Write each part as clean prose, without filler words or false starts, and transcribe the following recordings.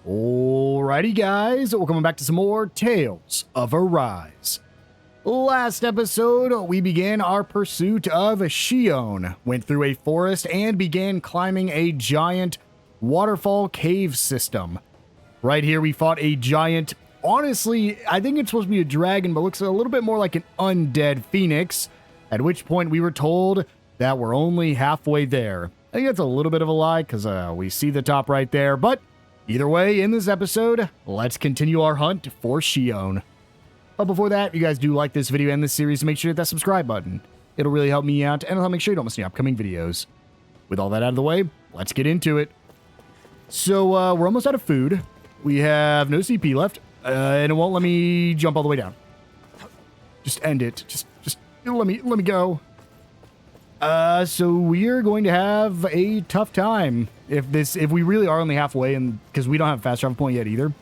Alrighty guys, we're coming back to some more Tales of Arise. Last episode, we began our pursuit of Shionne, went through a forest and began climbing a giant waterfall cave system. Right here we fought a giant, honestly, I think it's supposed to be a dragon, but looks a little bit more like an undead phoenix, at which point we were told that we're only halfway there. I think that's a little bit of a lie, because we see the top right there, but either way, in this episode, let's continue our hunt for Shionne. But before that, if you guys do like this video and this series, make sure to hit that subscribe button. It'll really help me out, and it'll help make sure you don't miss any upcoming videos. With all that out of the way, let's get into it. So, we're almost out of food. We have no CP left, and it won't let me jump all the way down. Just end it. Just let me go. So we're going to have a tough time if we really are only halfway, and because we don't have a fast travel point yet either.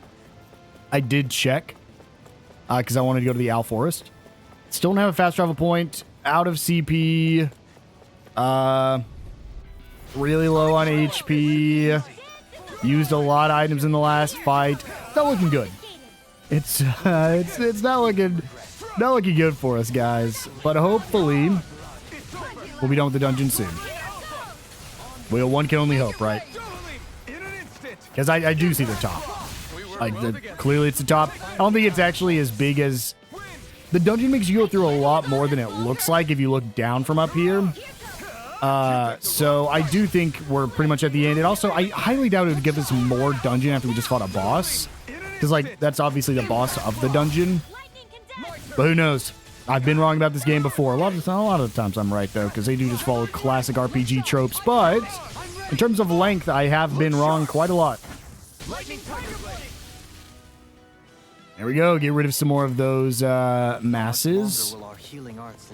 I did check because I wanted to go to the Owl Forest. Still don't have a fast travel point. Out of CP. Really low on HP. Used a lot of items in the last fight. Not looking good. It's not looking good for us, guys. But hopefully we'll be done with the dungeon soon. Well, one can only hope, right? Because I do see the top. Clearly it's the top. I don't think it's actually as big as... The dungeon makes you go through a lot more than it looks like if you look down from up here. So I do think we're pretty much at the end. And also, I highly doubt it would give us more dungeon after we just fought a boss. Because, like, that's obviously the boss of the dungeon. But who knows? I've been wrong about this game before. A lot of the times I'm right, though, because they do just follow classic RPG tropes. But in terms of length, I have been wrong quite a lot. There we go. Get rid of some more of those masses.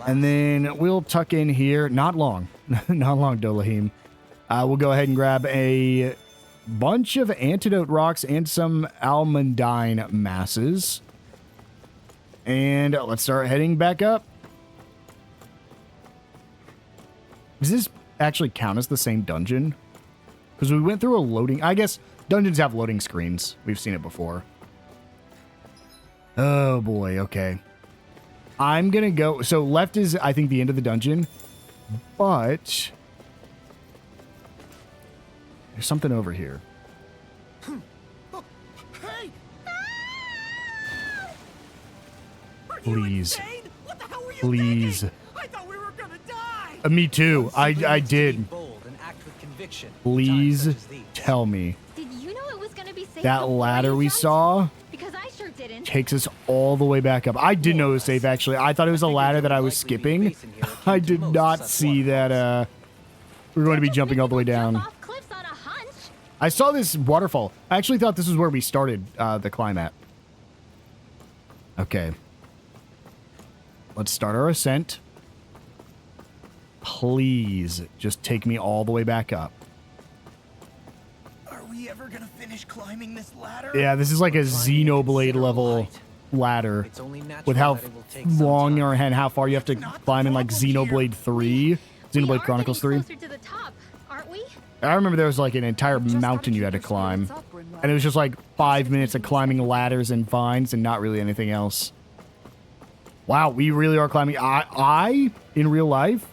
And then we'll tuck in here. Not long. Not long, Dolahim. We'll go ahead and grab a bunch of antidote rocks and some almandine masses. And let's start heading back up. Does this actually count as the same dungeon? Because we went through a loading... I guess dungeons have loading screens. We've seen it before. Oh, boy. Okay. I'm going to go... So left is, I think, the end of the dungeon. But... there's something over here. Please. Please. I thought we were gonna die. Me too. I did. Please tell me. Did you know it was gonna be safe That ladder we saw because I sure didn't. takes us all the way back up. I did know it was safe, actually. I thought it was a ladder that I was skipping. I did not see that we were going to be jumping all the way down. I saw this waterfall. I actually thought this was where we started the climb at. Okay. Let's start our ascent. Please, just take me all the way back up. Are we ever gonna finish climbing this ladder? Yeah, this is like a Xenoblade level ladder with how long and how far you have to climb in like Xenoblade 3, Xenoblade Chronicles 3. I remember there was like an entire mountain you had to climb, and it was just like 5 minutes of climbing ladders and vines and not really anything else. Wow, we really are climbing. I in real life,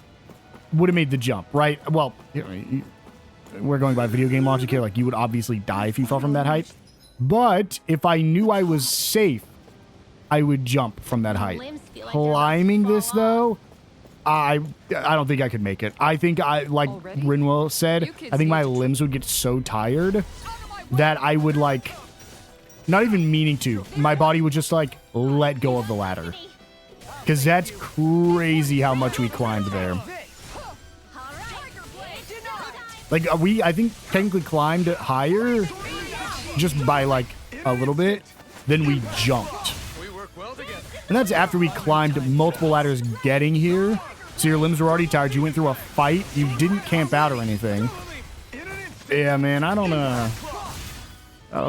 would have made the jump, right? Well, we're going by video game logic here. Like, you would obviously die if you fell from that height. But if I knew I was safe, I would jump from that height. Climbing this, though, I don't think I could make it. I think, like Rinwell said, I think my limbs would get so tired that I would, like, not even meaning to. My body would just, like, let go of the ladder. Because that's crazy how much we climbed there. Like, I think, technically climbed higher just by, like, a little bit. Then we jumped. And that's after we climbed multiple ladders getting here. So your limbs were already tired. You went through a fight. You didn't camp out or anything. Yeah, man, I don't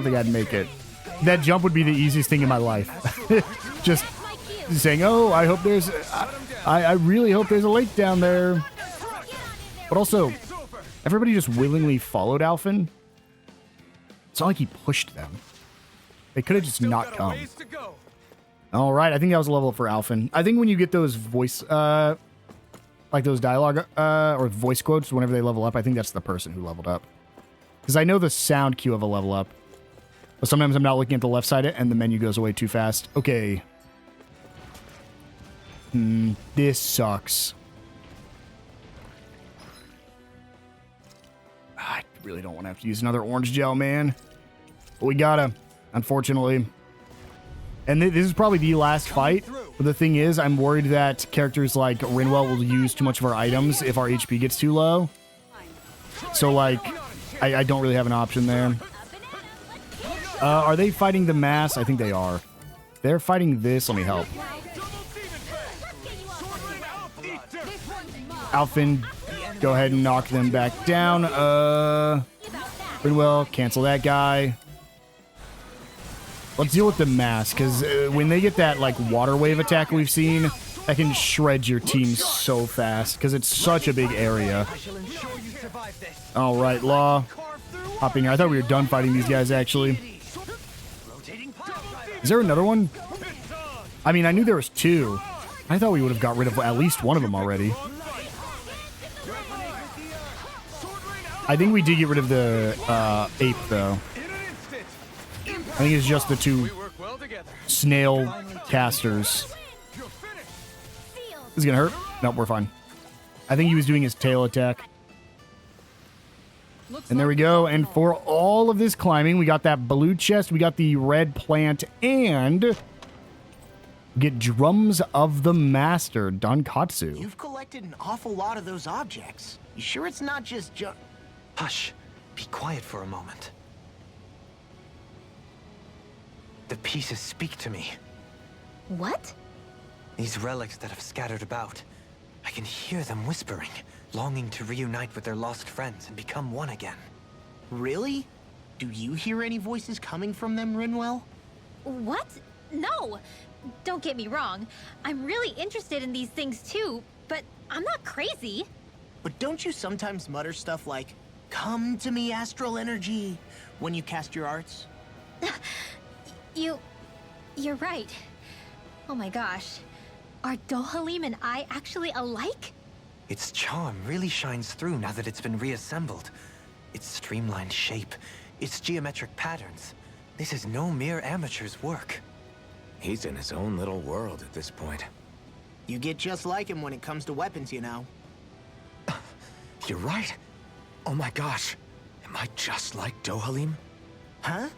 think I'd make it. That jump would be the easiest thing in my life. Just saying, oh, I hope there's... I really hope there's a lake down there. But also, everybody just willingly followed Alphen. It's not like he pushed them. They could have just not come. All right, I think that was a level up for Alphen. I think when you get those voice, like those dialogue or voice quotes, whenever they level up, I think that's the person who leveled up. Because I know the sound cue of a level up. But sometimes I'm not looking at the left side and the menu goes away too fast. Okay. This sucks. I really don't want to have to use another orange gel, man. But we gotta, unfortunately. And this is probably the last fight. But the thing is, I'm worried that characters like Rinwell will use too much of our items if our HP gets too low. So, like, I don't really have an option there. Are they fighting the mass? I think they are. They're fighting this. Let me help. Alphen, go ahead and knock them back down. Rinwell, cancel that guy. Let's deal with the mass, because when they get that, like, water wave attack we've seen, that can shred your team so fast, because it's such a big area. All right, Law. Hopping here. I thought we were done fighting these guys, actually. Is there another one? I mean, I knew there was two. I thought we would have got rid of at least one of them already. I think we did get rid of the ape, though. I think it's just the two snail casters. This is gonna hurt. Nope, we're fine. I think he was doing his tail attack. And there we go. And for all of this climbing, we got that blue chest, we got the red plant, and we get drums of the master, Donkatsu. You've collected an awful lot of those objects. You sure it's not just Hush. Be quiet for a moment. The pieces speak to me. What? These relics that have scattered about. I can hear them whispering, longing to reunite with their lost friends and become one again. Really? Do you hear any voices coming from them, Rinwell? What? No. Don't get me wrong. I'm really interested in these things too, but I'm not crazy. But don't you sometimes mutter stuff like, "Come to me, astral energy," when you cast your arts? You're right. Oh my gosh. Are Dohalim and I actually alike? Its charm really shines through now that it's been reassembled. Its streamlined shape, its geometric patterns. This is no mere amateur's work. He's in his own little world at this point. You get just like him when it comes to weapons, you know. You're right. Oh my gosh. Am I just like Dohalim? Huh?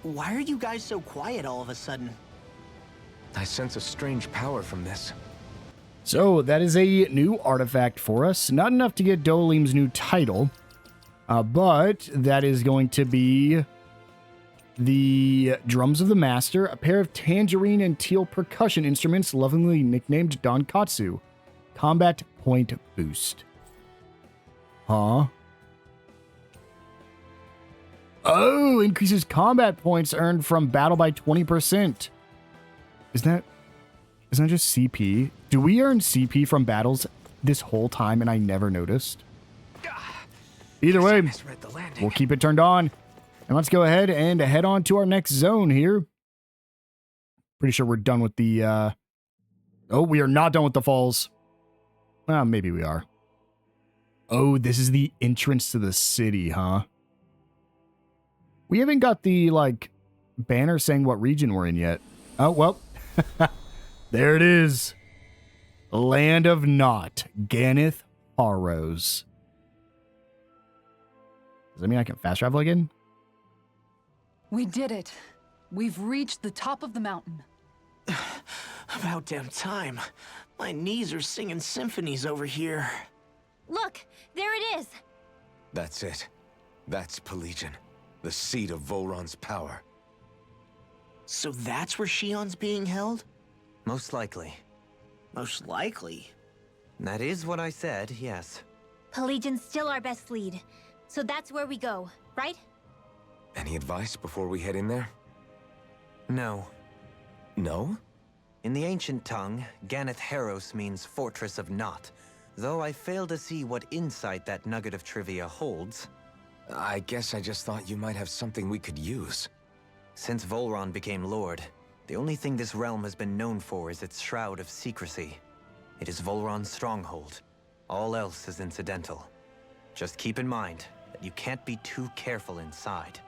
Why are you guys so quiet all of a sudden? I sense a strange power from this. So that is a new artifact for us. Not enough to get Dohalim's new title, but that is going to be the Drums of the Master, a pair of tangerine and teal percussion instruments lovingly nicknamed Donkatsu. Combat point boost. Huh? Oh, increases combat points earned from battle by 20%. Isn't that just CP? Do we earn CP from battles this whole time and I never noticed? Either way, we'll keep it turned on. And let's go ahead and head on to our next zone here. Pretty sure we're done with the, oh, we are not done with the falls. Well, maybe we are. Oh, this is the entrance to the city, huh? We haven't got the, like, banner saying what region we're in yet. Oh, well. There it is. Land of Naught. Ganeth Harrows. Does that mean I can fast travel again? We did it. We've reached the top of the mountain. About damn time. My knees are singing symphonies over here. Look, there it is. That's it. That's Pelegion, the seat of Volron's power. So that's where Shionne's being held? Most likely. Most likely. That is what I said, yes. Pelagian's still our best lead. So that's where we go, right? Any advice before we head in there? No. No? In the ancient tongue, Ganeth Harrows means Fortress of Naught, though I fail to see what insight that nugget of trivia holds. I guess I just thought you might have something we could use. Since Volron became Lord, the only thing this realm has been known for is its shroud of secrecy. It is Volron's stronghold. All else is incidental. Just keep in mind that you can't be too careful inside.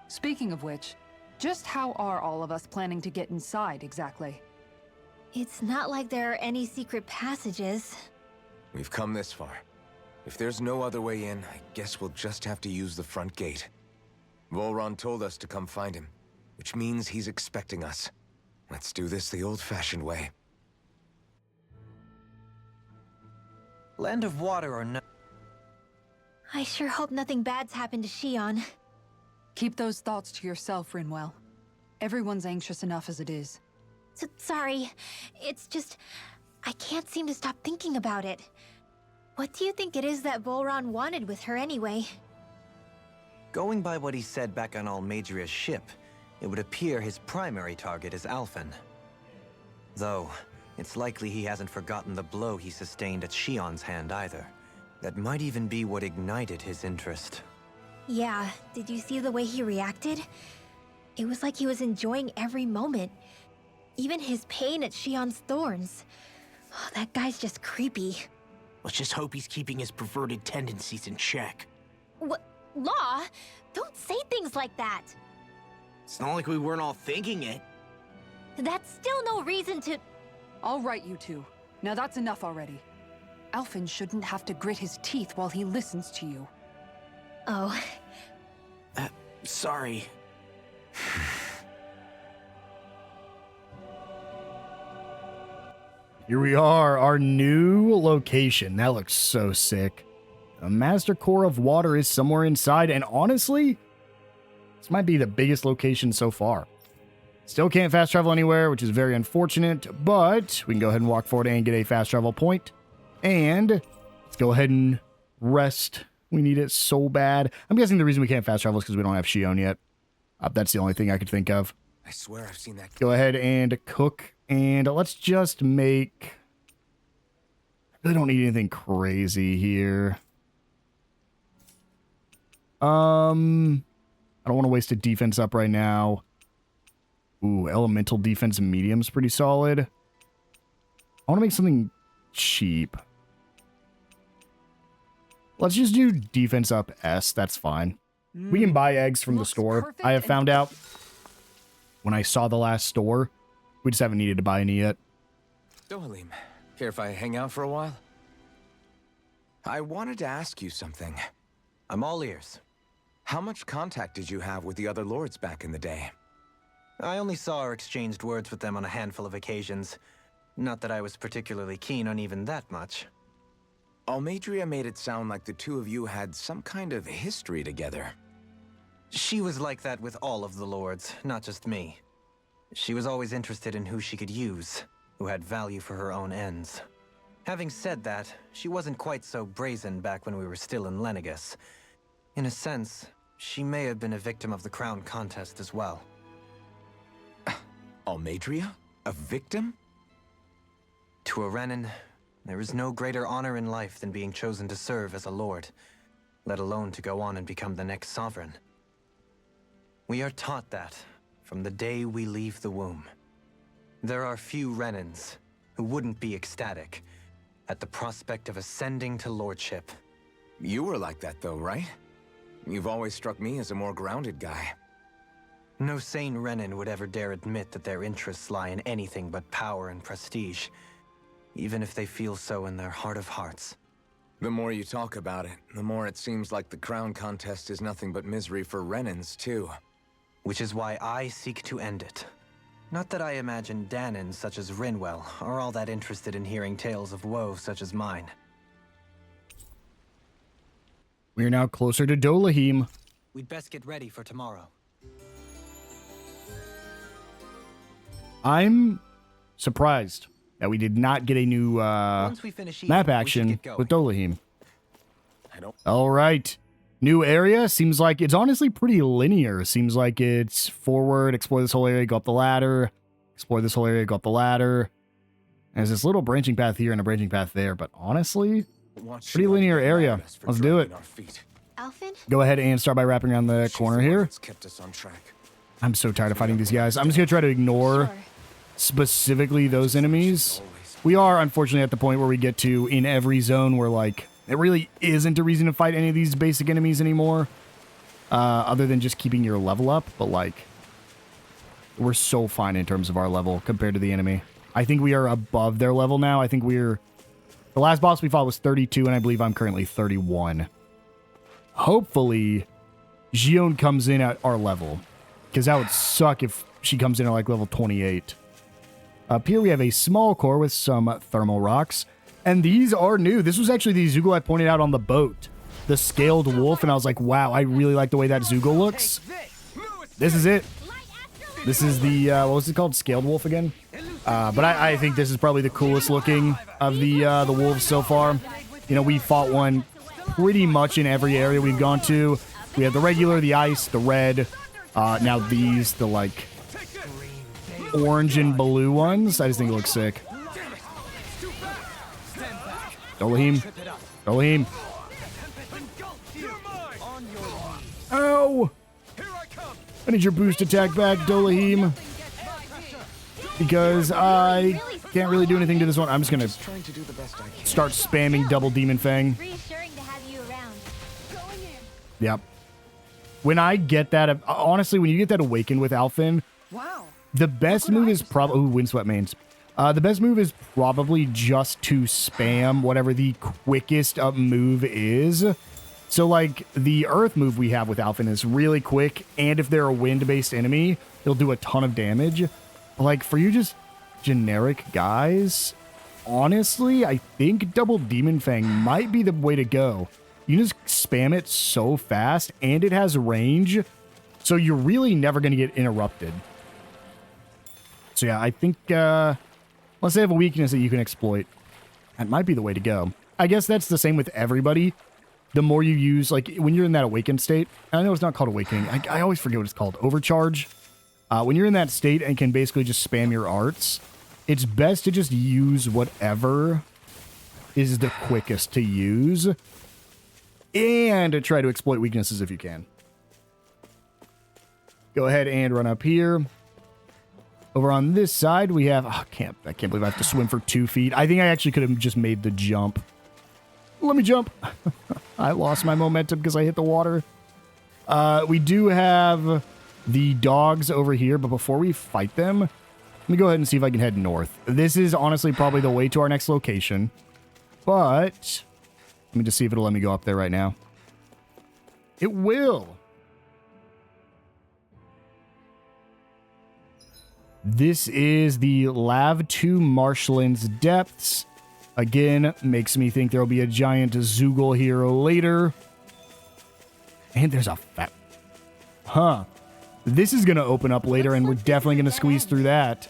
Speaking of which, just how are all of us planning to get inside exactly? It's not like there are any secret passages. We've come this far. If there's no other way in, I guess we'll just have to use the front gate. Volron told us to come find him, which means he's expecting us. Let's do this the old-fashioned way. Land of water or no... I sure hope nothing bad's happened to Shionne. Keep those thoughts to yourself, Rinwell. Everyone's anxious enough as it is. Sorry. It's just... I can't seem to stop thinking about it. What do you think it is that Volron wanted with her anyway? Going by what he said back on Almadria's ship, it would appear his primary target is Alphen. Though, it's likely he hasn't forgotten the blow he sustained at Shionne's hand either. That might even be what ignited his interest. Yeah, did you see the way he reacted? It was like he was enjoying every moment. Even his pain at Shionne's thorns. Oh, that guy's just creepy. Let's just hope he's keeping his perverted tendencies in check. What? Law? Don't say things like that. It's not like we weren't all thinking it. That's still no reason to... All right, you two. Now that's enough already. Alphen shouldn't have to grit his teeth while he listens to you. Oh. Sorry. Here we are, our new location. That looks so sick. A master core of water is somewhere inside, and honestly, this might be the biggest location so far. Still can't fast travel anywhere, which is very unfortunate, but we can go ahead and walk forward and get a fast travel point. And let's go ahead and rest. We need it so bad. I'm guessing the reason we can't fast travel is because we don't have Shionne yet. That's the only thing I could think of. I swear I've seen that. Go ahead and cook, and let's just make... I really don't need anything crazy here. I don't want to waste a defense up right now. Ooh, elemental defense medium's pretty solid. I want to make something cheap. Let's just do defense up S. That's fine. We can buy eggs from the Looks store. perfect I have and- found out when I saw the last store. We just haven't needed to buy any yet. Dohalim, care if I hang out for a while? I wanted to ask you something. I'm all ears. How much contact did you have with the other lords back in the day? I only saw or exchanged words with them on a handful of occasions. Not that I was particularly keen on even that much. Almadria made it sound like the two of you had some kind of history together. She was like that with all of the lords, not just me. She was always interested in who she could use, who had value for her own ends. Having said that, she wasn't quite so brazen back when we were still in Lenegus. In a sense, she may have been a victim of the crown contest as well. Almadria? A victim? To a Renan, there is no greater honor in life than being chosen to serve as a lord, let alone to go on and become the next sovereign. We are taught that from the day we leave the womb. There are few Renans who wouldn't be ecstatic at the prospect of ascending to lordship. You were like that though, right? You've always struck me as a more grounded guy. No sane Renan would ever dare admit that their interests lie in anything but power and prestige, even if they feel so in their heart of hearts. The more you talk about it, the more it seems like the crown contest is nothing but misery for Renans, too. Which is why I seek to end it. Not that I imagine Dahnans such as Rinwell are all that interested in hearing tales of woe such as mine. We are now closer to Dolahim. We'd best get ready for tomorrow. I'm surprised that we did not get a new Once we finish eating, map we should action get going. with Dolahim. I don't... All right. New area. Seems like it's honestly pretty linear. Seems like it's forward, explore this whole area, go up the ladder. Explore this whole area, go up the ladder. And there's this little branching path here and a branching path there. But honestly, want pretty Shionne linear to be area. mad at us for Let's do it. dragging our feet. Alphen? Go ahead and start by wrapping around the corner here. It's kept us on track. I'm so tired of fighting these guys. I'm just going to try to ignore Sure. specifically those enemies. We are, unfortunately, at the point where we get to in every zone where, like, it really isn't a reason to fight any of these basic enemies anymore. Other than just keeping your level up. But, like, we're so fine in terms of our level compared to the enemy. I think we are above their level now. I think we're... The last boss we fought was 32, and I believe I'm currently 31. Hopefully, Shionne comes in at our level. Because that would suck if she comes in at, like, level 28. Up here, we have a small core with some thermal rocks. And these are new. This was actually the Zoogle I pointed out on the boat. The scaled wolf, and I was like, wow, I really like the way that Zoogle looks. This is it. This is the, what was it called? Scaled wolf again? But I think this is probably the coolest looking of the wolves so far. You know, we fought one pretty much in every area we've gone to. We have the regular, the ice, the red. Now these, the, like, orange and blue ones. I just think it looks sick. Dolahim. Dolahim. Ow! I need your boost attack back, Dolahim. Because I can't really do anything to this one. I'm just going to start spamming double Demon Fang. Reassuring to have you around. Going in. Yep. When I get that, honestly, when you get that awakened with Alphen, Wow. the best move is probably... Ooh, Windswept Mains. The best move is probably just to spam whatever the quickest up move is. So, like, the Earth move we have with Alphen is really quick, and if they're a wind-based enemy, it'll do a ton of damage. Like, for you just generic guys, honestly, I think double Demon Fang might be the way to go. You just spam it so fast, and it has range, so you're really never going to get interrupted. So yeah, I think, unless they have a weakness that you can exploit, that might be the way to go. I guess that's the same with everybody. The more you use, like, when you're in that awakened state, I know it's not called awakening. I always forget what it's called. Overcharge. When you're in that state and can basically just spam your arts, it's best to just use whatever is the quickest to use and to try to exploit weaknesses if you can. Go ahead and run up here. Over on this side, we have... Oh, I can't believe I have to swim for 2 feet. I think I actually could have just made the jump. Let me jump. I lost my momentum because I hit the water. We do have the dogs over here, but before we fight them, let me go ahead and see if I can head north. This is honestly probably the way to our next location, but let me just see if it'll let me go up there right now. It will. This is the Lav 2 Marshlands Depths. Again, makes me think there'll be a giant Zoogle here later. And there's a fat... Huh. This is going to open up later, and we're definitely going to squeeze through that.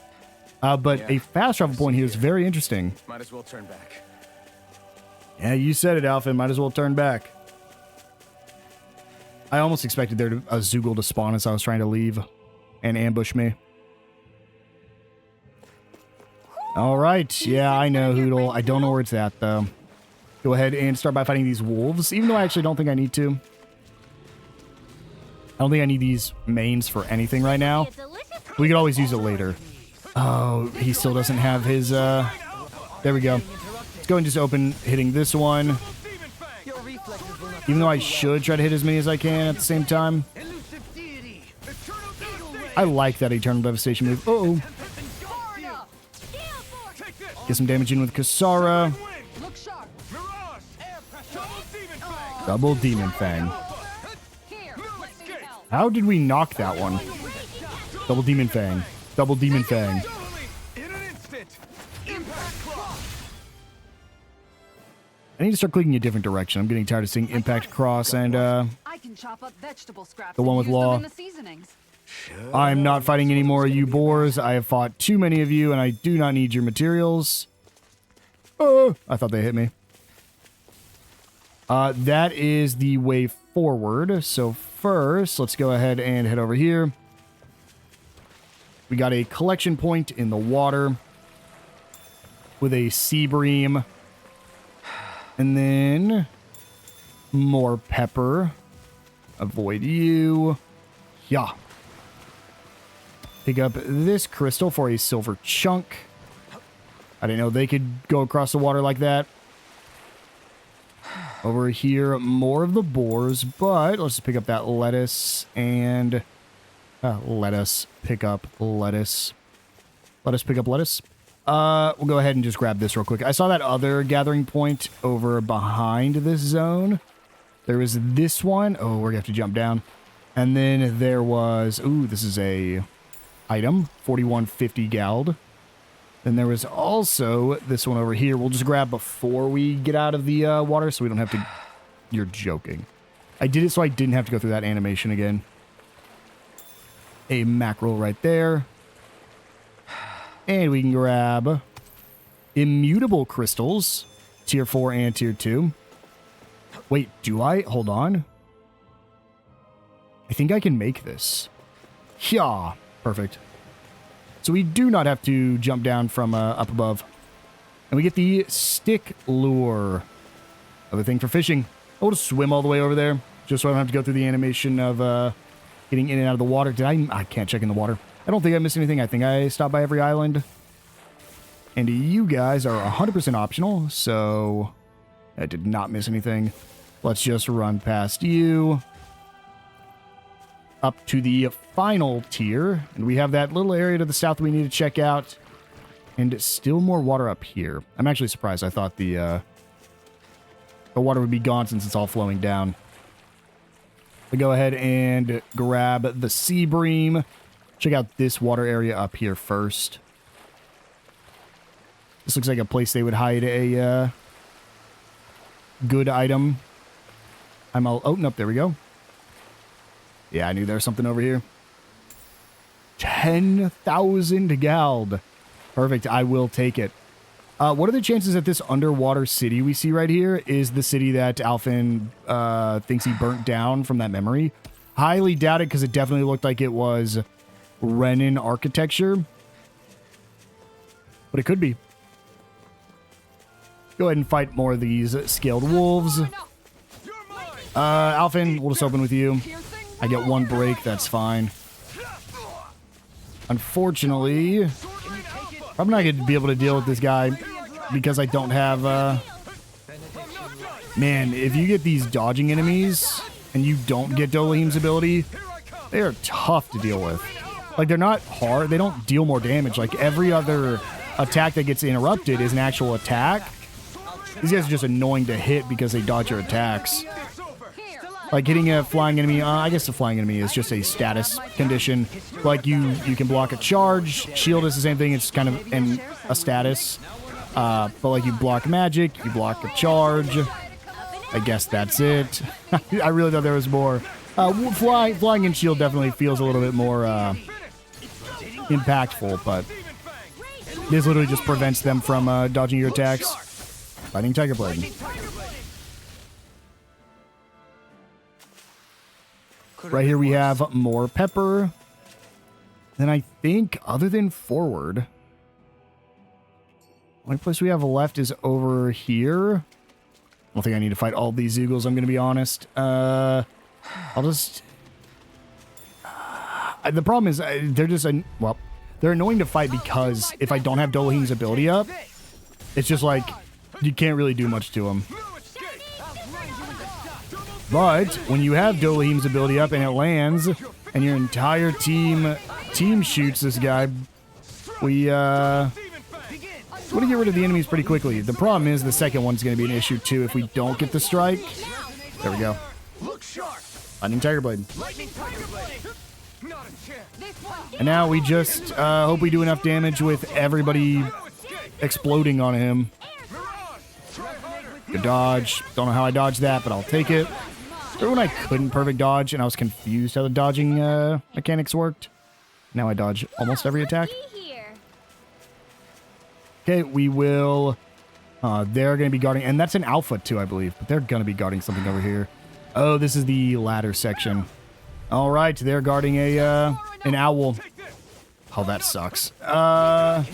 But a fast travel point here is very interesting. Might as well turn back. Yeah, you said it, Alphen. Might as well turn back. I almost expected there to a Zoogle to spawn as I was trying to leave and ambush me. All right. Yeah, I know, Hoodle. I don't know where it's at, though. Go ahead and start by fighting these wolves, even though I actually don't think I need to. I don't think I need these mains for anything right now. We could always use it later. Oh, he still doesn't have his, There we go. Let's go and just open hitting this one. Even though I should try to hit as many as I can at the same time. I like that Eternal Devastation move. Uh-oh. Get some damage in with Kasara. Double Demon Fang. How did we knock that one? Double Demon Fang. Double Demon Fang. I need to start clicking a different direction. I'm getting tired of seeing Impact Cross and I can chop up vegetable scraps the one with and use them Law. in the seasonings. I'm not fighting any more of you boars. I have fought too many of you, and I do not need your materials. Oh, I thought they hit me. That is the way forward. So first, let's go ahead and head over here. We got a collection point in the water with a sea bream. And then More pepper. Avoid you. Yeah. Pick up this crystal for a silver chunk. I didn't know they could go across the water like that. Over here, more of the boars, but let's just pick up that lettuce and let us pick up lettuce. Let us pick up lettuce. We'll go ahead and just grab this real quick. I saw that other gathering point over behind this zone. There was this one. Oh, we're gonna have to jump down. And then there was, ooh, this is a item, 4150 gald. Then there was also this one over here. We'll just grab before we get out of the water so we don't have to... You're joking. I did it so I didn't have to go through that animation again. A mackerel right there. And we can grab immutable crystals. Tier 4 and Tier 2. Wait, do I? Hold on. I think I can make this. Yeah, perfect. So we do not have to jump down from up above. And we get the stick lure. Other thing for fishing. I'll just swim all the way over there. Just so I don't have to go through the animation of getting in and out of the water. Did I can't check in the water. I don't think I missed anything. I think I stopped by every island. And you guys are 100% optional. So I did not miss anything. Let's just run past you. Up to the final tier, and we have that little area to the south we need to check out, and still more water up here. I'm actually surprised. I thought the water would be gone since it's all flowing down. We go ahead and grab the sea bream. Check out this water area up here first. This looks like a place they would hide a good item. I'm all... Oh, nope, there we go. Yeah, I knew there was something over here. 10,000 gald. Perfect. I will take it. What are the chances that this underwater city we see right here is the city that Alphen thinks he burnt down from that memory? Highly doubt it, because it definitely looked like it was Renan architecture. But it could be. Go ahead and fight more of these scaled wolves. Alphen, we'll just open with you. I get one break, that's fine. Unfortunately, I'm not going to be able to deal with this guy because I don't have... Man, if you get these dodging enemies and you don't get Dolohim's ability, they are tough to deal with. Like, they're not hard. They don't deal more damage. Like, every other attack that gets interrupted is an actual attack. These guys are just annoying to hit because they dodge your attacks. Like hitting a flying enemy, I guess the flying enemy is just a status condition. Like you can block a charge. Shield is the same thing. It's kind of a status. But like you block magic, you block a charge. I guess that's it. I really thought there was more. Flying and shield definitely feels a little bit more impactful, but this literally just prevents them from dodging your attacks. Fighting Tiger Blade. Right here we have more pepper. Then I think, other than forward, the only place we have left is over here. I don't think I need to fight all these Zeugles, I'm going to be honest. I'll just... the problem is, they're just... well, they're annoying to fight because if I don't have Dolohim's ability up, it's just like, you can't really do much to them. But when you have Dolohim's ability up and it lands, and your entire team shoots this guy, we want to get rid of the enemies pretty quickly. The problem is the second one's going to be an issue too if we don't get the strike. There we go. Lightning Tiger Blade. And now we just hope we do enough damage with everybody exploding on him. Good dodge. Don't know how I dodged that, but I'll take it. Remember when I couldn't perfect dodge and I was confused how the dodging mechanics worked? Now I dodge almost every attack. Okay, we will... they're going to be guarding... And that's an alpha too, I believe. But they're going to be guarding something over here. Oh, this is the ladder section. All right, they're guarding an owl. Oh, that sucks. I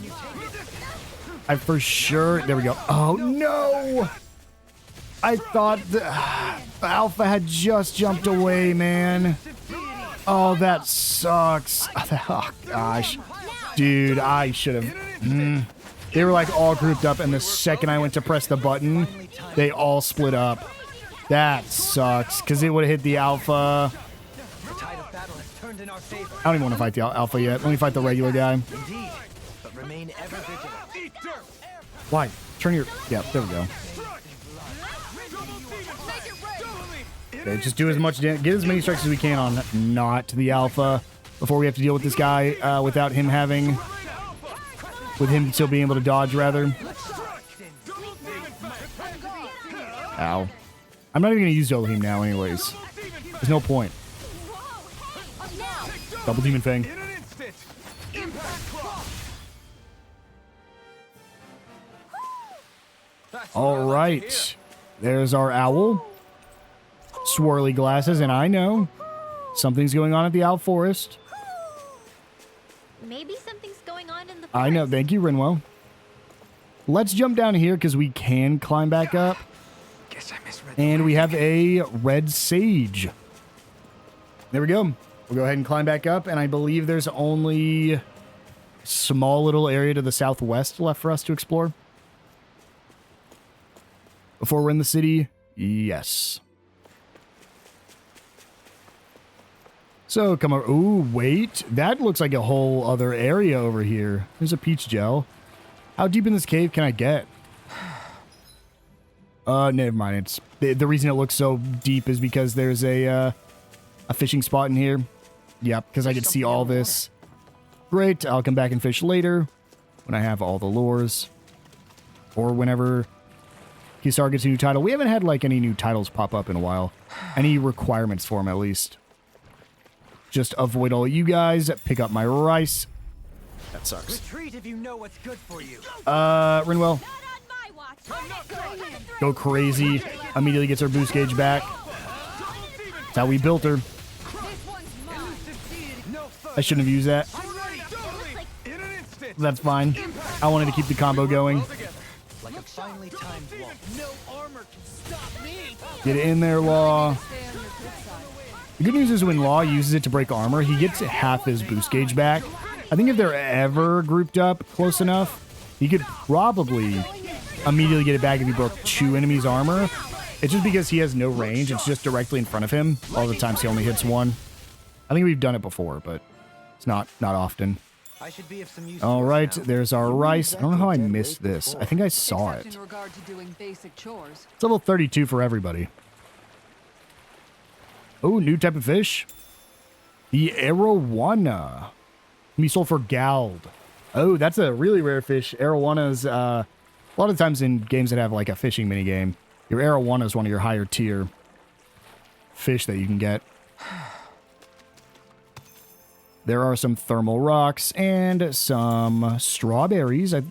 for sure... There we go. Oh, no! I thought the Alpha had just jumped away, man. Oh, that sucks. Oh, gosh. Dude, I should have... They were like all grouped up, and the second I went to press the button, they all split up. That sucks, because it would have hit the Alpha. I don't even want to fight the Alpha yet. Let me fight the regular guy. Why? Turn your... Yeah, there we go. Okay, just do as much damage. Get as many strikes as we can on not the Alpha before we have to deal with this guy without him having... With him still being able to dodge, rather. Ow. I'm not even going to use Elohim now anyways. There's no point. Double Demon Fang. Alright. There's our owl. Swirly glasses, and I know something's going on at the Owl Forest. Maybe something's going on in the forest. I know. Thank you, Rinwell. Let's jump down here because we can climb back up. And we have a red sage. There we go. We'll go ahead and climb back up, and I believe there's only a small little area to the southwest left for us to explore. Before we're in the city, yes. So come over. Ooh, wait. That looks like a whole other area over here. There's a peach gel. How deep in this cave can I get? Never mind. It's the reason it looks so deep is because there's a fishing spot in here. Yep, because I can see all this. Great. I'll come back and fish later when I have all the lures. Or whenever Kisar gets a new title. We haven't had like any new titles pop up in a while. Any requirements for them at least. Just avoid all you guys. Pick up my rice. That sucks. Retreat if you know what's good for you. Rinwell. Go crazy. Immediately gets her boost gauge back. That's how we built her. I shouldn't have used that. That's fine. I wanted to keep the combo going. Get in there, Law. The good news is when Law uses it to break armor, he gets half his boost gauge back. I think if they're ever grouped up close enough, he could probably immediately get it back if he broke 2 enemies' armor. It's just because he has no range. It's just directly in front of him. All the times he only hits 1. I think we've done it before, but it's not often. All right, there's our rice. I don't know how I missed this. I think I saw it. It's level 32 for everybody. Oh, new type of fish. The arowana. Can be sold for gold. Oh, that's a really rare fish. Arowanas, a lot of times in games that have like a fishing minigame, your arowana is one of your higher tier fish that you can get. There are some thermal rocks and some strawberries. I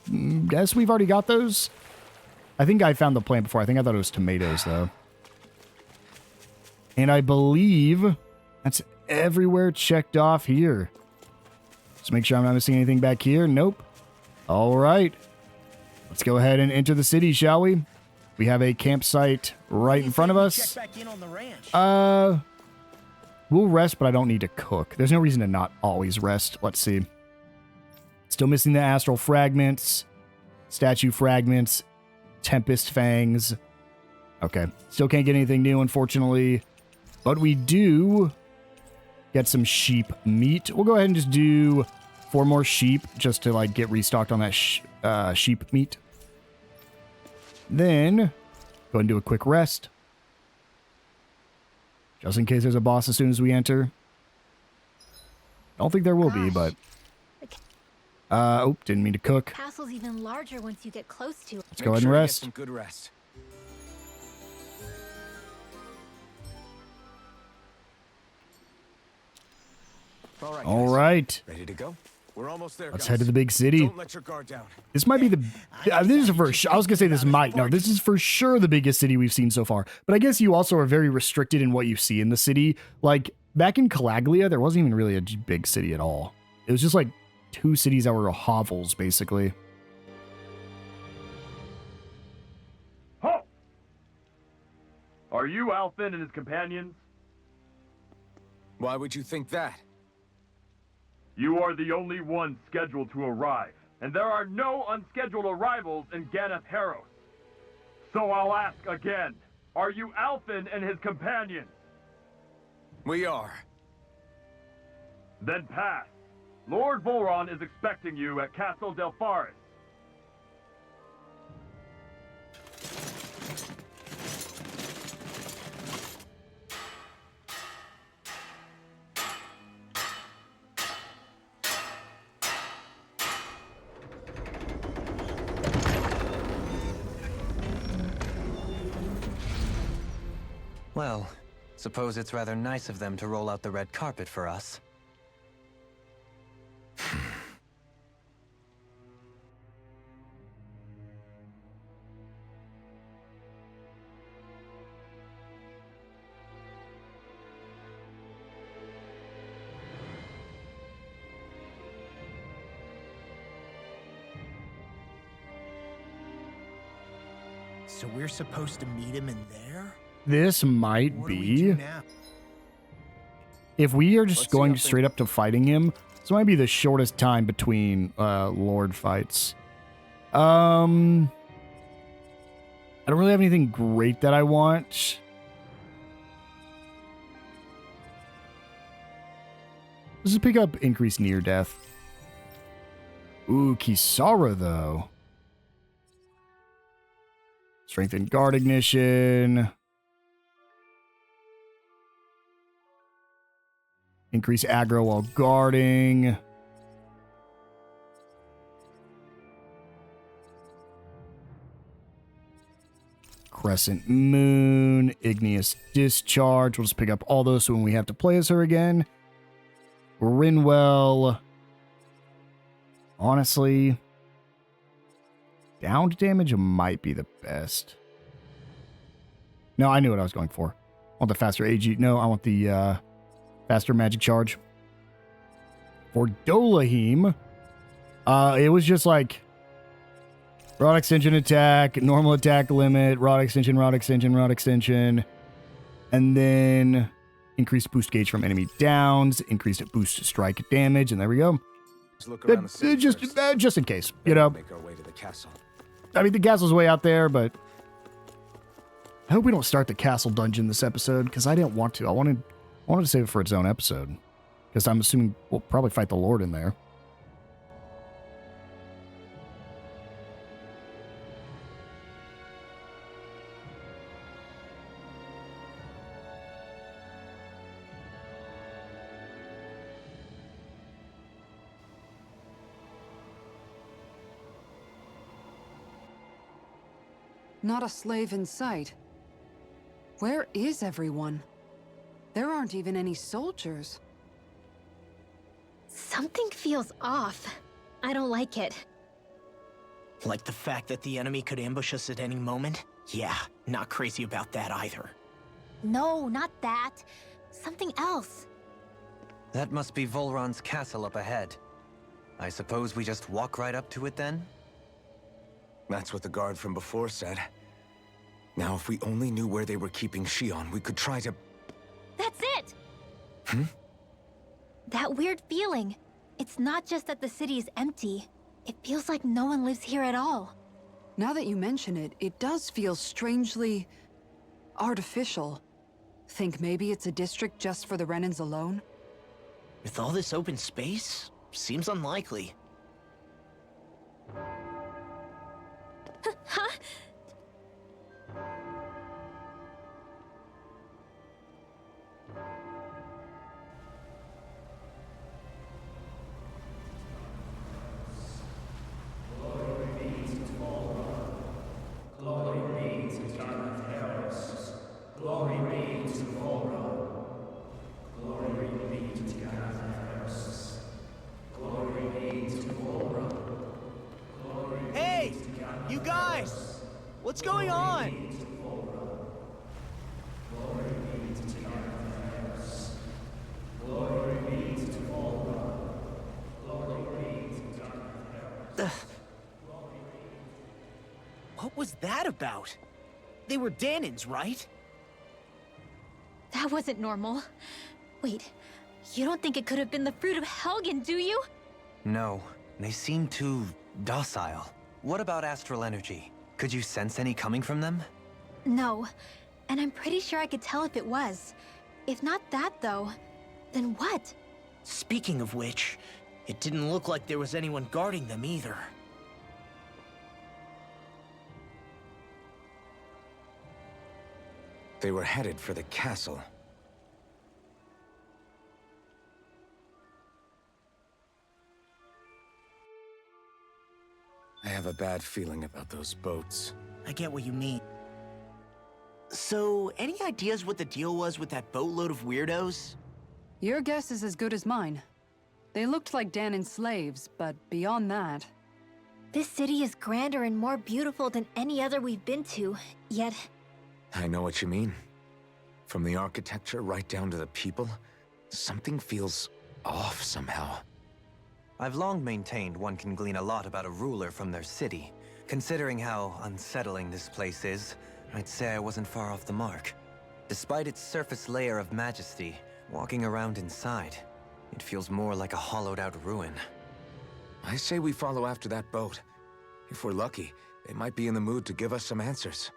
guess we've already got those. I think I found the plant before. I think I thought it was tomatoes, though. And I believe that's everywhere checked off here. Let's make sure I'm not missing anything back here. Nope. All right. Let's go ahead and enter the city, shall we? We have a campsite right in front of us. We'll rest, but I don't need to cook. There's no reason to not always rest. Let's see. Still missing the astral fragments, statue fragments, tempest fangs. Okay. Still can't get anything new, unfortunately. But we do get some sheep meat. We'll go ahead and just do 4 more sheep just to like get restocked on that sheep meat. Then go ahead and do a quick rest. Just in case there's a boss as soon as we enter. Don't think there will be, but... oh, didn't mean to cook. Castle's even larger once you get close to it. Let's go ahead and rest. Some good rest. All right. Ready to go? We're almost there. Let's head to the big city. Don't let your guard down. This might be the... this is for sure. I was going to say this might. No, this is for sure the biggest city we've seen so far. But I guess you also are very restricted in what you see in the city. Like, back in Calaglia, there wasn't even really a big city at all. It was just like 2 cities that were hovels, basically. Are you Alphen and his companions? Why would you think that? You are the only one scheduled to arrive, and there are no unscheduled arrivals in Ganath Haros. So I'll ask again, are you Alphen and his companions? We are. Then pass. Lord Volron is expecting you at Castle Delpharis. Well, suppose it's rather nice of them to roll out the red carpet for us. So we're supposed to meet him in there? This might What do we be. do now? If we are just Let's see going how straight up to fighting him, this might be the shortest time between Lord fights. I don't really have anything great that I want. Let's just pick up increased near death. Ooh, Kisara though. Strengthen guard ignition. Increase aggro while guarding. Crescent Moon. Igneous Discharge. We'll just pick up all those so when we have to play as her again. Rinwell. Honestly, downed damage might be the best. No, I knew what I was going for. I want the faster AG. No, I want the faster magic charge. For Dolahim, it was just like rod extension attack, normal attack limit, rod extension, rod extension, rod extension, and then increased boost gauge from enemy downs, increased boost strike damage, and there we go. Let's look around the city first. Just in case, you know. Make our way to the castle. I mean, the castle's way out there, but I hope we don't start the castle dungeon this episode because I didn't want to. I wanted to save it for its own episode because I'm assuming we'll probably fight the Lord in there. Not a slave in sight. Where is everyone? There aren't even any soldiers. Something feels off. I don't like it. Like the fact that the enemy could ambush us at any moment? Yeah, not crazy about that either. No, not that. Something else. That must be Volron's castle up ahead. I suppose we just walk right up to it then? That's what the guard from before said. Now, if we only knew where they were keeping Shionne, we could try to... That's it! Hmm? That weird feeling. It's not just that the city is empty. It feels like no one lives here at all. Now that you mention it, it does feel strangely artificial. Think maybe it's a district just for the Renans alone? With all this open space, seems unlikely. Huh? Hey! You guys! What's going on? What was that about? They were Dahnans, right? That wasn't normal. Wait, you don't think it could have been the fruit of Helgen, do you? No, they seem too docile. What about astral energy? Could you sense any coming from them? No, and I'm pretty sure I could tell if it was. If not that, though, then what? Speaking of which, it didn't look like there was anyone guarding them either. They were headed for the castle. I have a bad feeling about those boats. I get what you mean. So, any ideas what the deal was with that boatload of weirdos? Your guess is as good as mine. They looked like Dahnan's slaves, but beyond that... This city is grander and more beautiful than any other we've been to, yet... I know what you mean. From the architecture right down to the people, something feels off somehow. I've long maintained one can glean a lot about a ruler from their city. Considering how unsettling this place is, I'd say I wasn't far off the mark. Despite its surface layer of majesty, walking around inside, it feels more like a hollowed-out ruin. I say we follow after that boat. If we're lucky, they might be in the mood to give us some answers.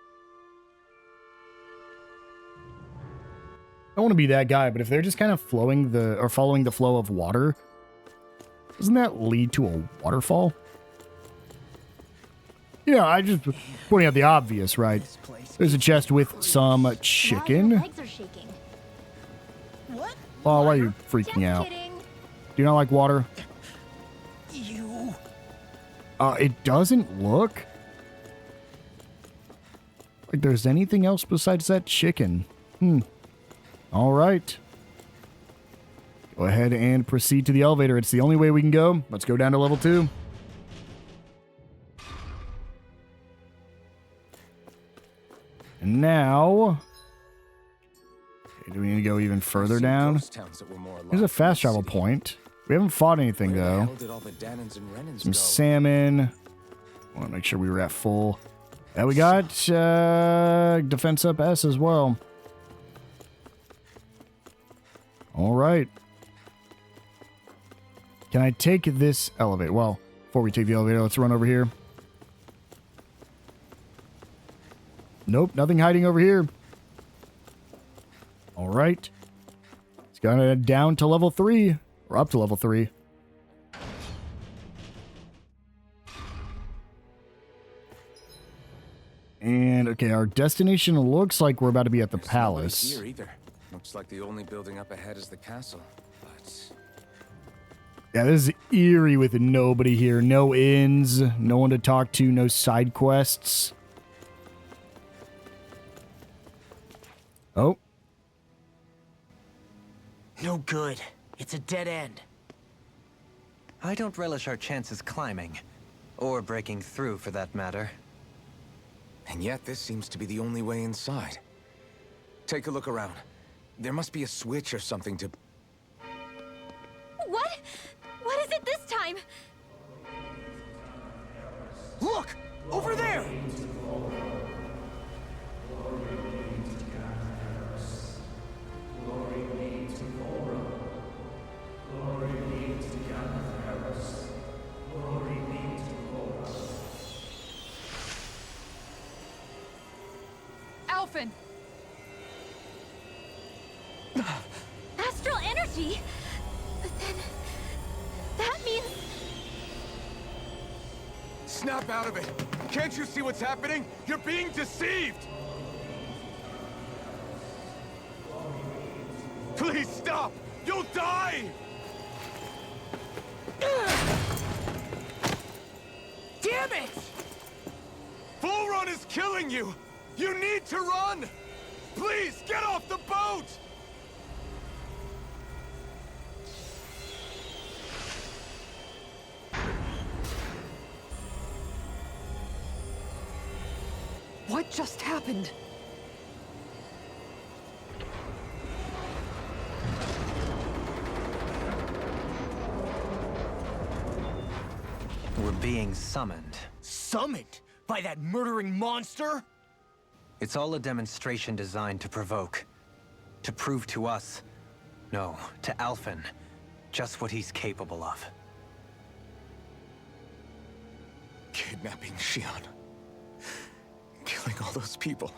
I don't want to be that guy, but if they're just kind of following the flow of water, doesn't that lead to a waterfall? Yeah, I just pointing out the obvious, right? There's a chest with some chicken. Now your legs are shaking. What? Oh, why are you freaking Just out? kidding. Do you not like water? You... It doesn't look like there's anything else besides that chicken. All right. Go ahead and proceed to the elevator. It's the only way we can go. Let's go down to level 2. And now... Okay, do we need to go even further down? There's a fast travel point. We haven't fought anything, though. Some salmon. I want to make sure we were at full. Yeah, we got defense up S as well. All right. Can I take this elevator? Well, before we take the elevator, let's run over here. Nope, nothing hiding over here. All right. It's gone down to level 3. Or up to level 3. And, okay, our destination looks like we're about to be at the palace. Here either. Looks like the only building up ahead is the castle. But... yeah, this is eerie with nobody here. No inns, no one to talk to, no side quests. Oh. No good. It's a dead end. I don't relish our chances climbing. Or breaking through, for that matter. And yet, this seems to be the only way inside. Take a look around. There must be a switch or something to... What? What is it this time? Look! Over there! Alphen! Astral energy? But then... that means... Snap out of it! Can't you see what's happening? You're being deceived! Please stop! You'll die! Damn it! Full run is killing you! You need to run! Please, get off the boat! What just happened? We're being summoned. Summoned? By that murdering monster? It's all a demonstration designed to provoke. To prove to us, no, to Alphen, just what he's capable of. Kidnapping Shionne. Killing all those people.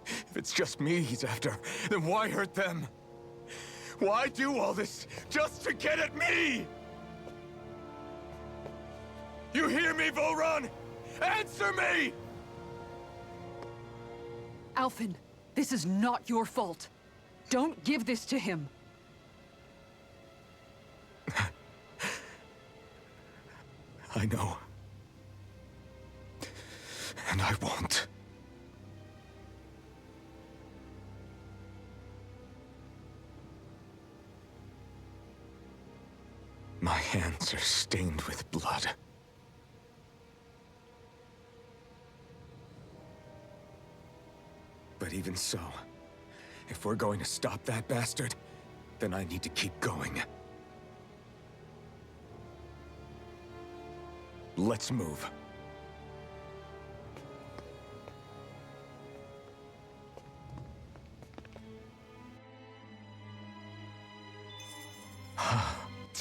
If it's just me he's after, then why hurt them? Why do all this just to get at me? You hear me, Volron? Answer me! Alphen, this is not your fault. Don't give this to him. I know. And I won't. My hands are stained with blood. But even so, if we're going to stop that bastard, then I need to keep going. Let's move.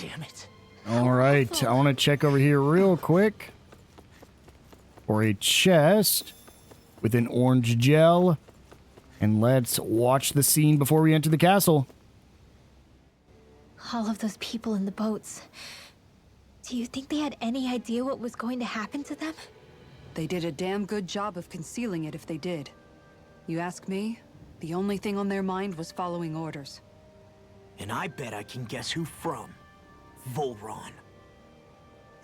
Damn it. All right, I want to check over here real quick for a chest with an orange gel. And let's watch the scene before we enter the castle. All of those people in the boats. Do you think they had any idea what was going to happen to them? They did a damn good job of concealing it if they did. You ask me, the only thing on their mind was following orders. And I bet I can guess who from. Volron.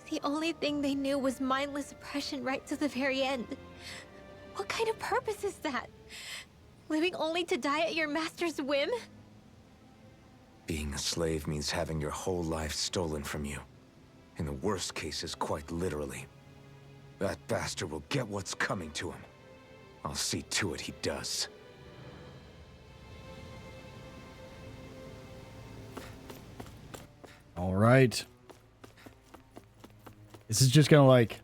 The only thing they knew was mindless oppression right to the very end. What kind of purpose is that? Living only to die at your master's whim? Being a slave means having your whole life stolen from you. In the worst cases, quite literally. That bastard will get what's coming to him. I'll see to it he does. All right. This is just gonna like...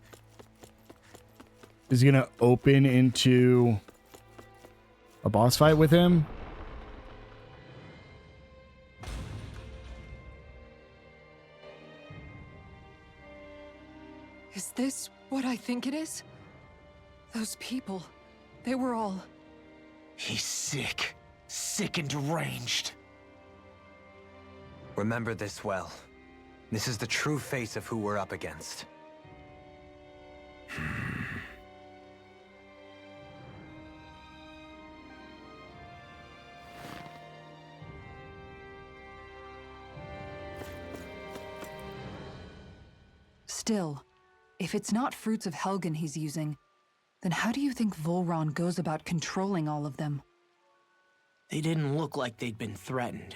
Is he gonna open into a boss fight with him? Is this what I think it is? Those people, they were all... He's sick. Sick and deranged. Remember this well. This is the true face of who we're up against. Still, if it's not fruits of Helgen he's using, then how do you think Volron goes about controlling all of them? They didn't look like they'd been threatened,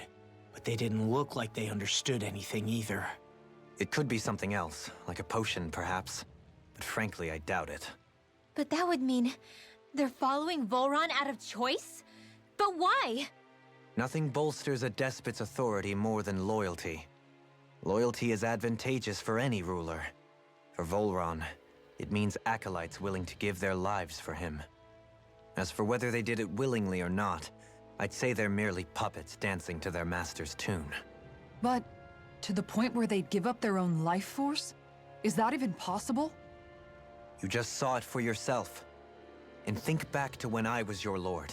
but they didn't look like they understood anything either. It could be something else, like a potion perhaps. But frankly, I doubt it. But that would mean they're following Volron out of choice? But why? Nothing bolsters a despot's authority more than loyalty. Loyalty is advantageous for any ruler. For Volron, it means acolytes willing to give their lives for him. As for whether they did it willingly or not, I'd say they're merely puppets dancing to their master's tune. But to the point where they'd give up their own life force? Is that even possible? You just saw it for yourself. And think back to when I was your lord.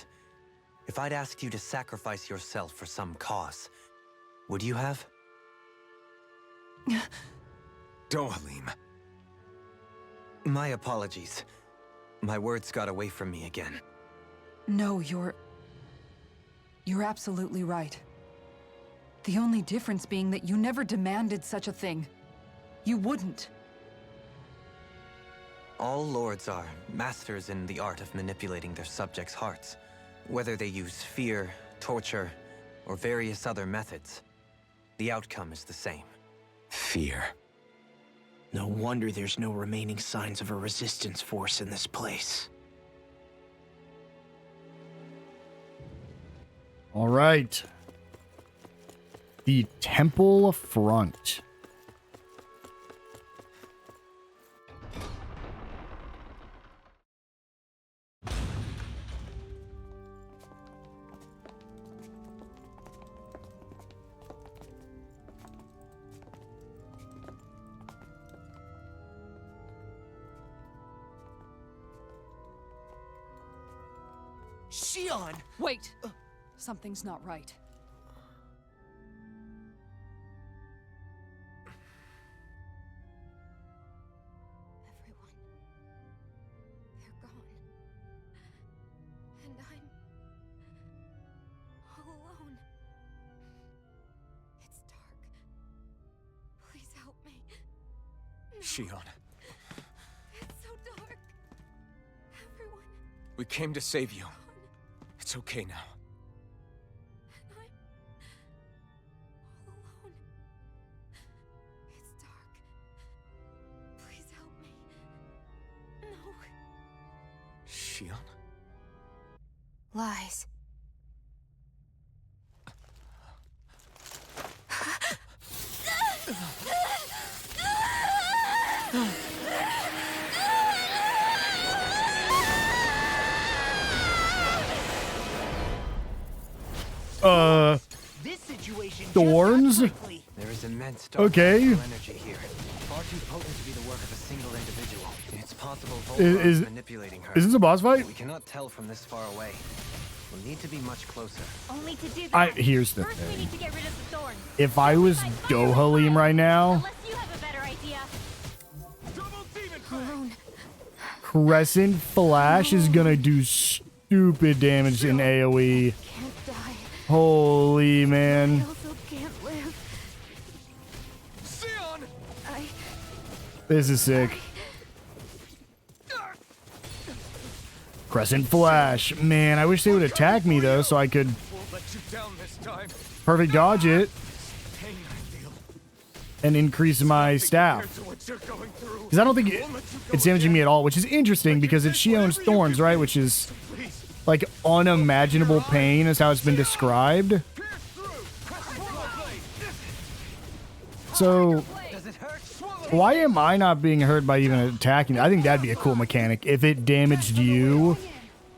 If I'd asked you to sacrifice yourself for some cause, would you have? Dohalim. My apologies. My words got away from me again. No, you're absolutely right. The only difference being that you never demanded such a thing. You wouldn't. All lords are masters in the art of manipulating their subjects' hearts. Whether they use fear, torture, or various other methods, the outcome is the same. Fear. No wonder there's no remaining signs of a resistance force in this place. All right. The temple front. Shionne! Wait! Something's not right. Everyone. They're gone. And I'm all alone. It's dark. Please help me. No, Shionne, it's so dark. Everyone. we came to save you. It's okay now. And I'm all alone. It's dark. Please help me. No. Shionne? Lies. This situation just Thorns? got quickly. There is immense Okay. dark energy here. Far too potent to be the work of a single individual. It's possible Volron Is- is manipulating her. Is this a boss fight? We cannot tell from this far away. We'll need to be much closer. Only to do that. Here's the First, we thing. need to get rid of the thorns. If I was Dohalim right now, Unless you have a better idea. Alone. Crescent Flash is gonna do stupid damage in AoE. Can't die. Holy I man. also can't live. I This is sick. Crescent Flash. Man, I wish they would attack me though so I could Won't let you down this time. perfect dodge it Pain I feel. and increase my staff. Compared to what you're going through. Because I don't think it's damaging me at all, which is interesting because it's Shionne's Thorns, right? Which is like unimaginable pain is how it's been described. So why am I not being hurt by even attacking? I think that'd be a cool mechanic if it damaged you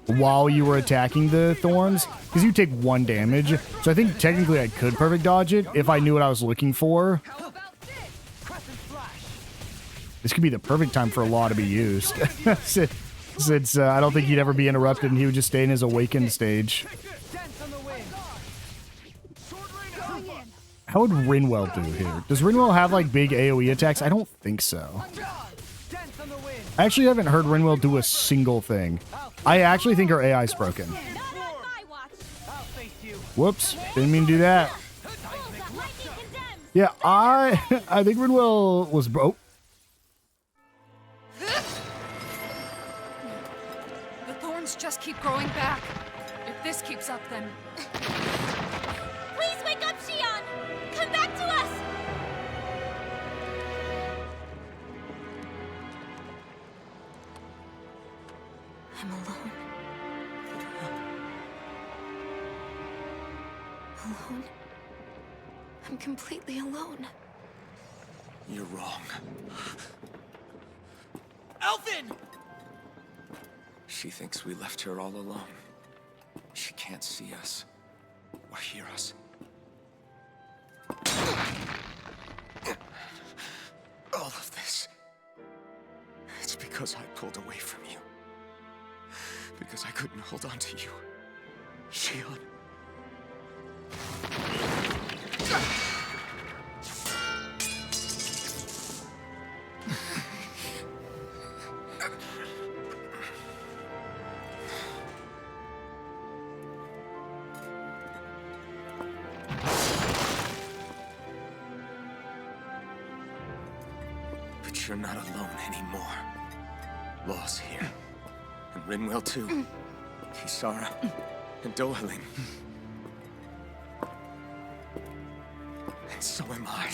while you were attacking the thorns, because you take 1 damage. So I think technically I could perfect dodge it if I knew what I was looking for. This could be the perfect time for a law to be used. Since I don't think he'd ever be interrupted and he would just stay in his awakened stage. How would Rinwell do here? Does Rinwell have like big AoE attacks? I don't think so. I actually haven't heard Rinwell do a single thing. I actually think her AI is broken. not on my watch. Whoops, didn't mean to do that. Yeah, I think Rinwell was broke. The thorns just keep growing back. If this keeps up, then... Please wake up, Shionne! Come back to us! I'm alone. Alone? I'm completely alone. You're wrong. Alphen! She thinks we left her all alone. She can't see us or hear us. All of this. It's because I pulled away from you. Because I couldn't hold on to you. Shionne. But you're not alone anymore. Law's here. And Rinwell too. Kisara. And Dohalim. And so am I.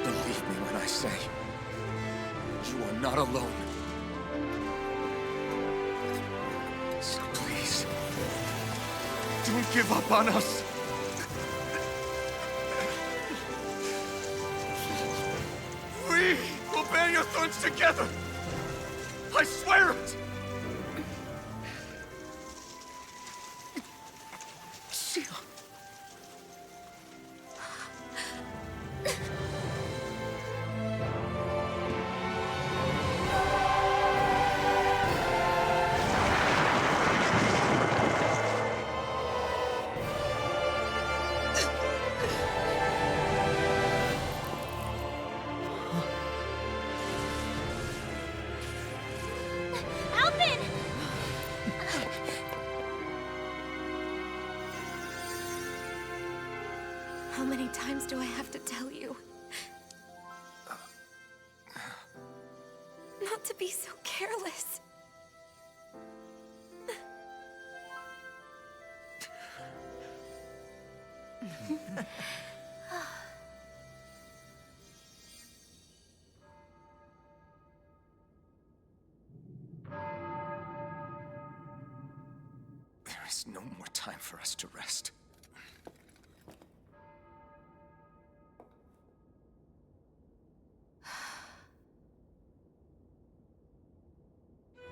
Believe me when I say, you are not alone. So please, don't give up on us. We will bear your thorns together. I swear it! Shionne. Alphen! How many times do I have to tell you? Not to be so careless. There is no more time for us to rest.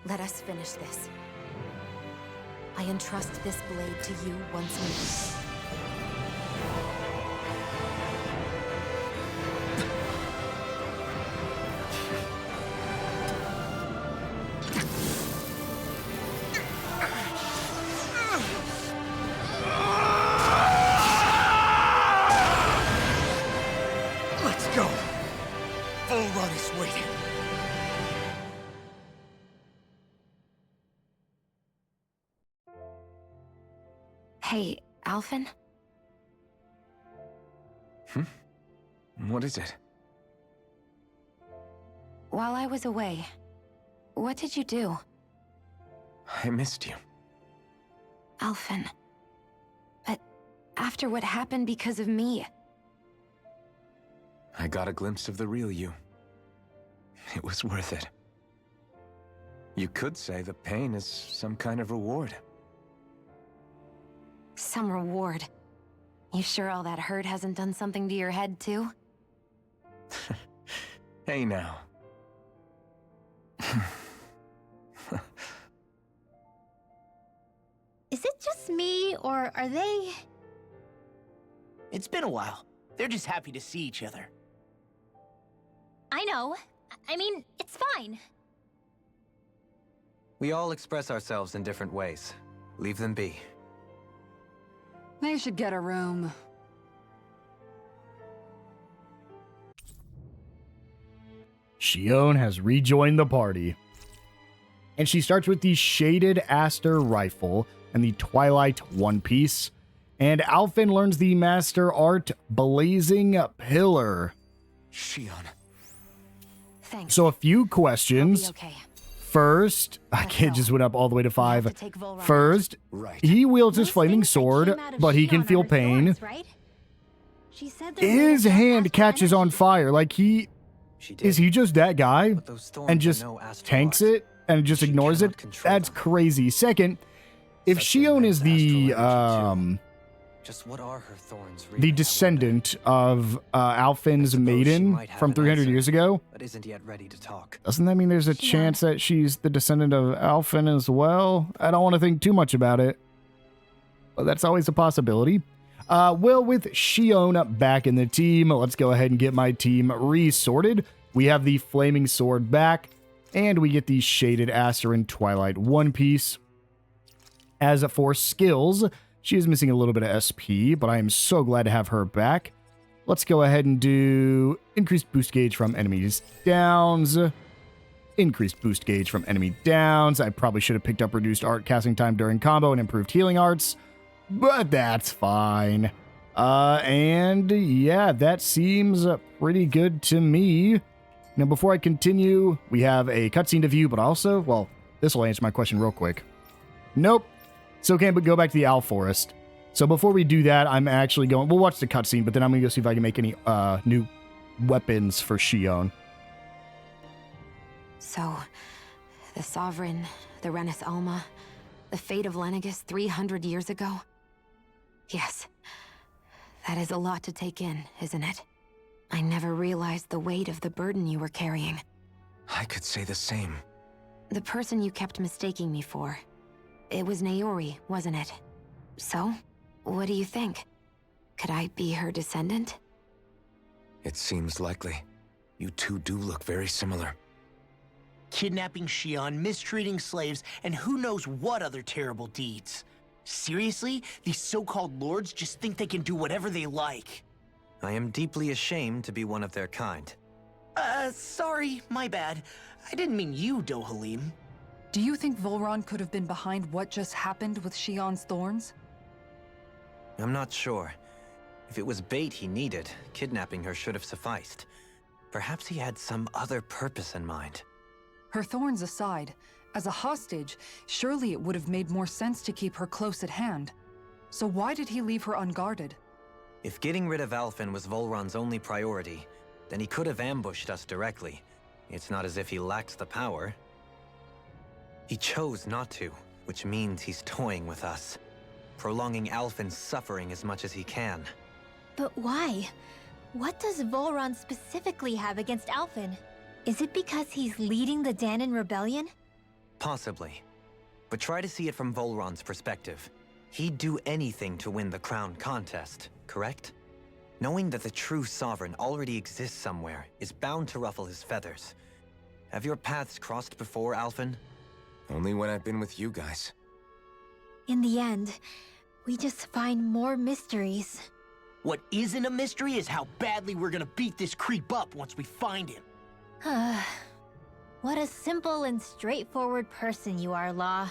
Let us finish this. I entrust this blade to you once more. Let's go! Volron is waiting. Hey, Alphen? What is it? While I was away, what did you do? I missed you. Alphen. But after what happened because of me, I got a glimpse of the real you. It was worth it. You could say the pain is some kind of reward. some reward. You sure all that hurt hasn't done something to your head, too? Hey now. Is it just me, or are they... It's been a while. They're just happy to see each other. I know. I mean, it's fine. We all express ourselves in different ways. Leave them be. They should get a room. Shionne has rejoined the party. And she starts with the shaded Aster rifle and the Twilight One Piece. And Alphen learns the master art Blazing Pillar. Shionne. Thanks. So a few questions. I'll be okay. First, I Let's can't go. just went up all the way to We 5. have to take Volron out. First, Right. he wields his Most flaming things that sword, came out of but he can Shionne feel are pain. Thorns, right? She said they're His made of hand astral catches on energy. fire. Like She did. is he just that guy But those thorns and are just no astral tanks art. it and just She ignores cannot it? control That's them. crazy. Second, if Such Shionne is immense the astral energy, too. Just what are her thorns really, I the wonder? descendant of I Alphen's suppose she maiden might have from an 300 answer, years ago, but isn't yet ready to talk. doesn't that mean there's a chance that she's the descendant of Alphen as well? I don't want to think too much about it, but that's always a possibility. Well, with Shionne back in the team, let's go ahead and get my team resorted. We have the Flaming Sword back, and we get the Shaded Aster and Twilight One Piece. As for skills, she is missing a little bit of SP, but I am so glad to have her back. Let's go ahead and do increased boost gauge from enemies downs. Increased boost gauge from enemy downs. I probably should have picked up reduced art casting time during combo and improved healing arts, but that's fine. And yeah, that seems pretty good to me. Now, before I continue, we have a cutscene to view, but also, well, this will answer my question real quick. Nope. So can't but go back to the Owl Forest. So before we do that, I'm actually going... We'll watch the cutscene, but then I'm going to go see if I can make any new weapons for Shionne. So, the Sovereign, the Renis Alma, the fate of Lenegis 300 years ago? Yes. That is a lot to take in, isn't it? I never realized the weight of the burden you were carrying. I could say the same. The person you kept mistaking me for. It was Naori, wasn't it? So, what do you think? Could I be her descendant? It seems likely. You two do look very similar. Kidnapping Shionne, mistreating slaves, and who knows what other terrible deeds. Seriously? These so-called lords just think they can do whatever they like. I am deeply ashamed to be one of their kind. Sorry, my bad. I didn't mean you, Dohalim. Do you think Volron could have been behind what just happened with Shionne's thorns? I'm not sure. If it was bait he needed, kidnapping her should have sufficed. Perhaps he had some other purpose in mind. Her thorns aside, as a hostage, surely it would have made more sense to keep her close at hand. So why did he leave her unguarded? If getting rid of Alphen was Volron's only priority, then he could have ambushed us directly. It's not as if he lacks the power. He chose not to, which means he's toying with us, prolonging Alphen's suffering as much as he can. But why? What does Volron specifically have against Alphen? Is it because he's leading the Dahnan rebellion? Possibly. But try to see it from Volron's perspective. He'd do anything to win the crown contest, correct? Knowing that the true sovereign already exists somewhere is bound to ruffle his feathers. Have your paths crossed before, Alphen? Only when I've been with you guys. In the end, we just find more mysteries. What isn't a mystery is how badly we're gonna beat this creep up once we find him. What a simple and straightforward person you are, Law.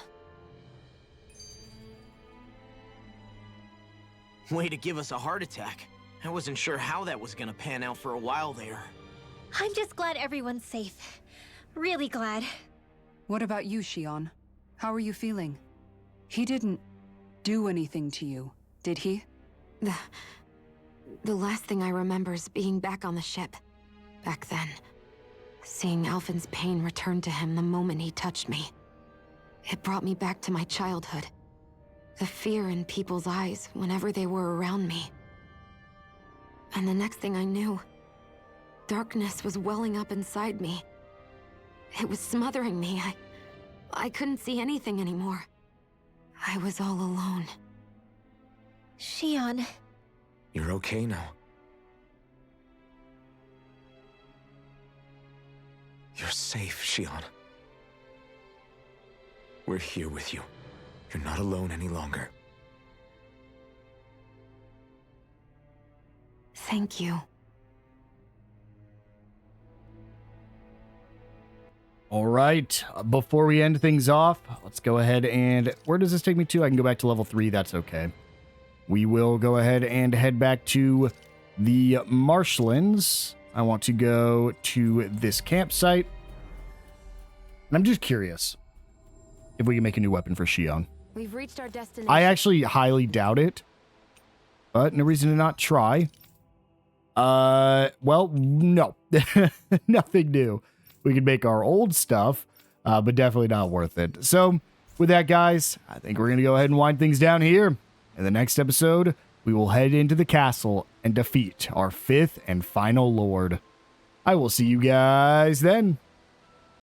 Way to give us a heart attack. I wasn't sure how that was gonna pan out for a while there. I'm just glad everyone's safe. Really glad. What about you, Shionne? How are you feeling? He didn't do anything to you, did he? The last thing I remember is being back on the ship. Back then. Seeing Alphen's pain return to him the moment he touched me. It brought me back to my childhood. The fear in people's eyes whenever they were around me. And the next thing I knew, darkness was welling up inside me. It was smothering me. I couldn't see anything anymore. I was all alone. Shionne. You're okay now. You're safe, Shionne. We're here with you. You're not alone any longer. Thank you. All right, before we end things off, let's go ahead and... Where does this take me to? I can go back to level 3, that's okay. We will go ahead and head back to the marshlands. I want to go to this campsite. And I'm just curious if we can make a new weapon for Shionne. We've reached our destination. I actually highly doubt it, but no reason to not try. Well, no. Nothing new. We could make our old stuff, but definitely not worth it. So, with that, guys, I think we're going to go ahead and wind things down here. In the next episode, we will head into the castle and defeat our 5th and final lord. I will see you guys then.